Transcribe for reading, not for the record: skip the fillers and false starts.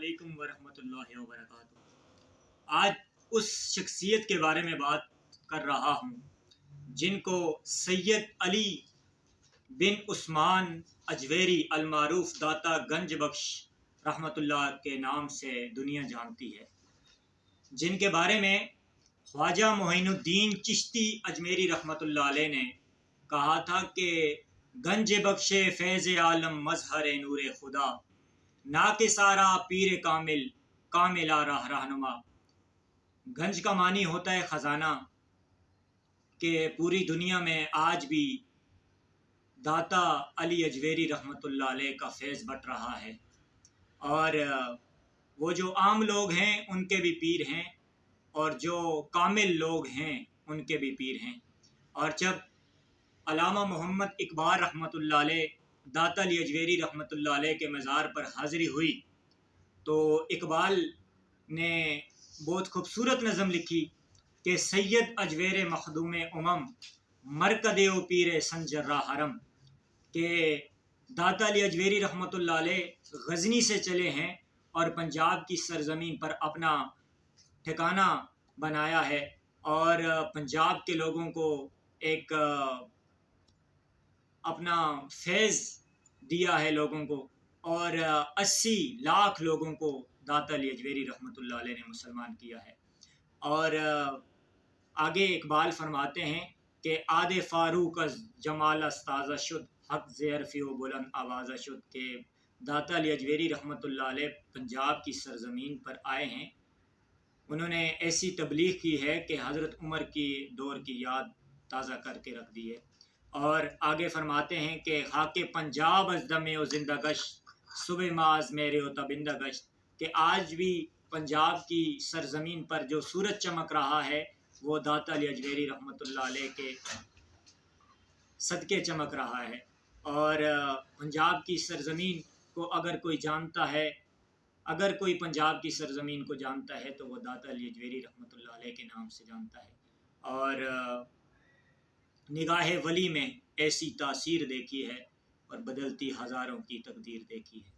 علیکم ورحمۃ اللہ وبرکاتہ۔ آج اس شخصیت کے بارے میں بات کر رہا ہوں جن کو سید علی بن عثمان اجویری المعروف داتا گنج بخش رحمۃ اللہ کے نام سے دنیا جانتی ہے، جن کے بارے میں خواجہ معین الدین چشتی اجمیری رحمۃ اللہ علیہ نے کہا تھا کہ گنج بخش فیض عالم مظہر نور خدا، نا کے سارا پیر کامل کاملا راہ رہنما۔ گنج کا معنی ہوتا ہے خزانہ، کہ پوری دنیا میں آج بھی داتا علی اجویری رحمۃ اللہ علیہ کا فیض بٹ رہا ہے، اور وہ جو عام لوگ ہیں ان کے بھی پیر ہیں، اور جو کامل لوگ ہیں ان کے بھی پیر ہیں۔ اور جب علامہ محمد اقبال رحمۃ اللہ علیہ داتا علی اجویری رحمۃ اللہ علیہ کے مزار پر حاضری ہوئی تو اقبال نے بہت خوبصورت نظم لکھی کہ سید اجویر مخدوم امم مرکد و پیر سنجر حرم، کہ داتا علی اجویری رحمۃ اللہ علیہ غزنی سے چلے ہیں اور پنجاب کی سرزمین پر اپنا ٹھکانہ بنایا ہے، اور پنجاب کے لوگوں کو ایک اپنا فیض دیا ہے لوگوں کو، اور 80 لاکھ لوگوں کو داتا علی اجویری رحمۃ اللہ علیہ نے مسلمان کیا ہے۔ اور آگے اقبال فرماتے ہیں کہ آد فاروق از جمال استازہ شد، حق زیرفی و بلند آوازہ شد، کہ داتا علی اجویری رحمۃ اللہ علیہ پنجاب کی سرزمین پر آئے ہیں، انہوں نے ایسی تبلیغ کی ہے کہ حضرت عمر کی دور کی یاد تازہ کر کے رکھ دی ہے۔ اور آگے فرماتے ہیں کہ خاک پنجاب از دم و زندہ گشت، صبح ماز میرے و تبندہ گشت، کہ آج بھی پنجاب کی سرزمین پر جو سورج چمک رہا ہے وہ داتا علی اجویری رحمۃ اللہ علیہ کے صدقے چمک رہا ہے۔ اور پنجاب کی سرزمین کو اگر کوئی جانتا ہے، اگر کوئی پنجاب کی سرزمین کو جانتا ہے تو وہ داتا علی اجویری رحمۃ اللہ علیہ کے نام سے جانتا ہے، اور نگاہ ولی میں ایسی تاثیر دیکھی ہے اور بدلتی ہزاروں کی تقدیر دیکھی ہے۔